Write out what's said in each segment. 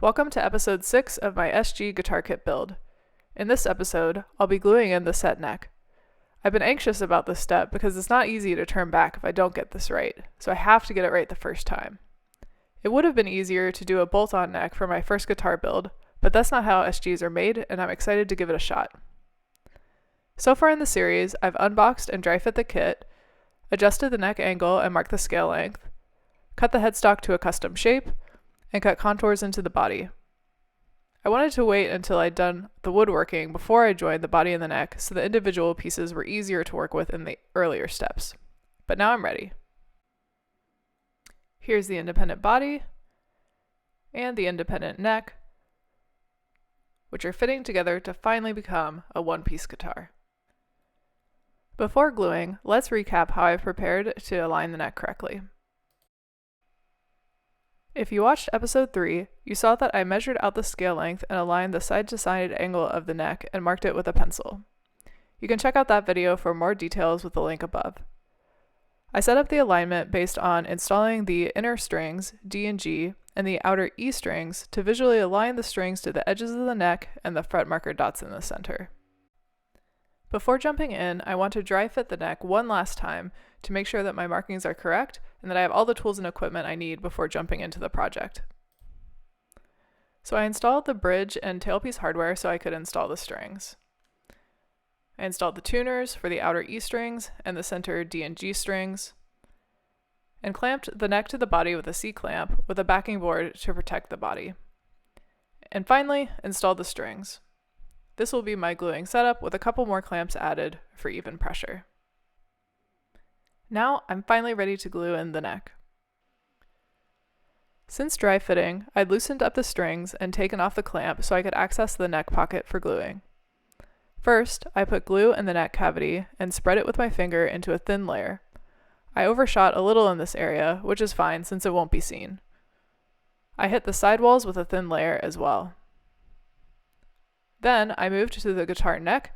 Welcome to episode 6 of my SG guitar kit build. In this episode, I'll be gluing in the set neck. I've been anxious about this step because it's not easy to turn back if I don't get this right, so I have to get it right the first time. It would have been easier to do a bolt-on neck for my first guitar build, but that's not how SGs are made, and I'm excited to give it a shot. So far in the series, I've unboxed and dry fit the kit, adjusted the neck angle and marked the scale length, cut the headstock to a custom shape, and cut contours into the body. I wanted to wait until I'd done the woodworking before I joined the body and the neck so the individual pieces were easier to work with in the earlier steps. But now I'm ready. Here's the independent body and the independent neck, which are fitting together to finally become a one-piece guitar. Before gluing, let's recap how I've prepared to align the neck correctly. If you watched episode 3, you saw that I measured out the scale length and aligned the side-to-side angle of the neck and marked it with a pencil. You can check out that video for more details with the link above. I set up the alignment based on installing the inner strings, D and G, and the outer E strings to visually align the strings to the edges of the neck and the fret marker dots in the center. Before jumping in, I want to dry fit the neck one last time to make sure that my markings are correct and that I have all the tools and equipment I need before jumping into the project. So I installed the bridge and tailpiece hardware so I could install the strings. I installed the tuners for the outer E strings and the center D and G strings, and clamped the neck to the body with a C-clamp with a backing board to protect the body. And finally, installed the strings. This will be my gluing setup with a couple more clamps added for even pressure. Now I'm finally ready to glue in the neck. Since dry fitting, I'd loosened up the strings and taken off the clamp so I could access the neck pocket for gluing. First, I put glue in the neck cavity and spread it with my finger into a thin layer. I overshot a little in this area, which is fine since it won't be seen. I hit the sidewalls with a thin layer as well. Then I moved to the guitar neck,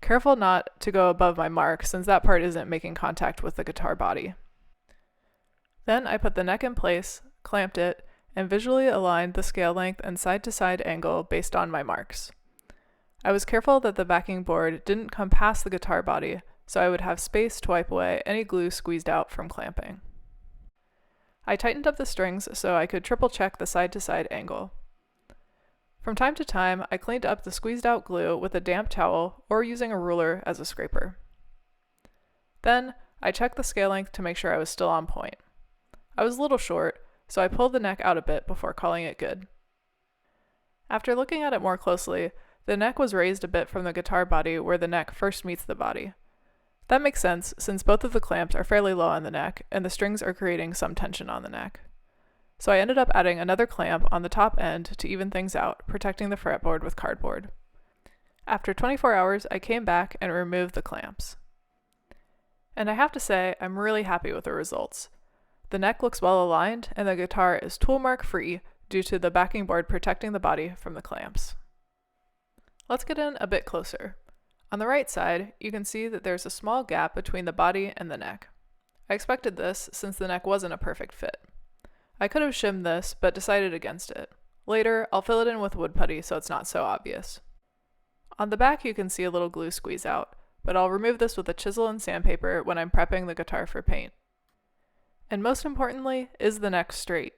careful not to go above my mark since that part isn't making contact with the guitar body. Then I put the neck in place, clamped it, and visually aligned the scale length and side-to-side angle based on my marks. I was careful that the backing board didn't come past the guitar body, so I would have space to wipe away any glue squeezed out from clamping. I tightened up the strings so I could triple check the side-to-side angle. From time to time, I cleaned up the squeezed out glue with a damp towel or using a ruler as a scraper. Then, I checked the scale length to make sure I was still on point. I was a little short, so I pulled the neck out a bit before calling it good. After looking at it more closely, the neck was raised a bit from the guitar body where the neck first meets the body. That makes sense since both of the clamps are fairly low on the neck and the strings are creating some tension on the neck. So I ended up adding another clamp on the top end to even things out, protecting the fretboard with cardboard. After 24 hours, I came back and removed the clamps. And I have to say, I'm really happy with the results. The neck looks well aligned, and the guitar is tool mark free due to the backing board protecting the body from the clamps. Let's get in a bit closer. On the right side, you can see that there's a small gap between the body and the neck. I expected this since the neck wasn't a perfect fit. I could have shimmed this, but decided against it. Later, I'll fill it in with wood putty so it's not so obvious. On the back you can see a little glue squeeze out, but I'll remove this with a chisel and sandpaper when I'm prepping the guitar for paint. And most importantly, is the neck straight?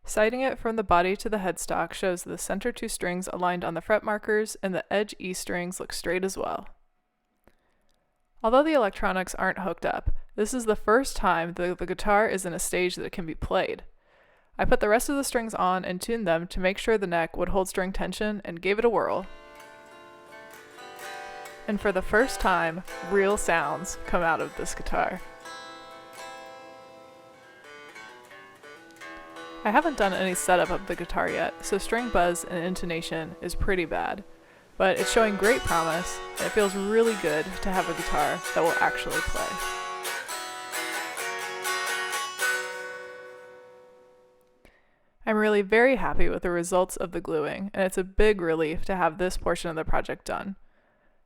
Sighting it from the body to the headstock shows the center two strings aligned on the fret markers and the edge E strings look straight as well. Although the electronics aren't hooked up, this is the first time the guitar is in a stage that it can be played. I put the rest of the strings on and tuned them to make sure the neck would hold string tension and gave it a whirl. And for the first time, real sounds come out of this guitar. I haven't done any setup of the guitar yet, so string buzz and intonation is pretty bad, but it's showing great promise and it feels really good to have a guitar that will actually play. I'm really very happy with the results of the gluing, and it's a big relief to have this portion of the project done.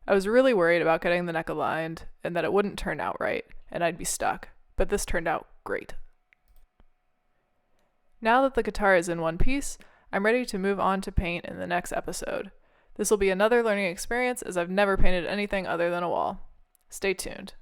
I was really worried about getting the neck aligned and that it wouldn't turn out right, and I'd be stuck, but this turned out great. Now that the guitar is in one piece, I'm ready to move on to paint in the next episode. This will be another learning experience as I've never painted anything other than a wall. Stay tuned.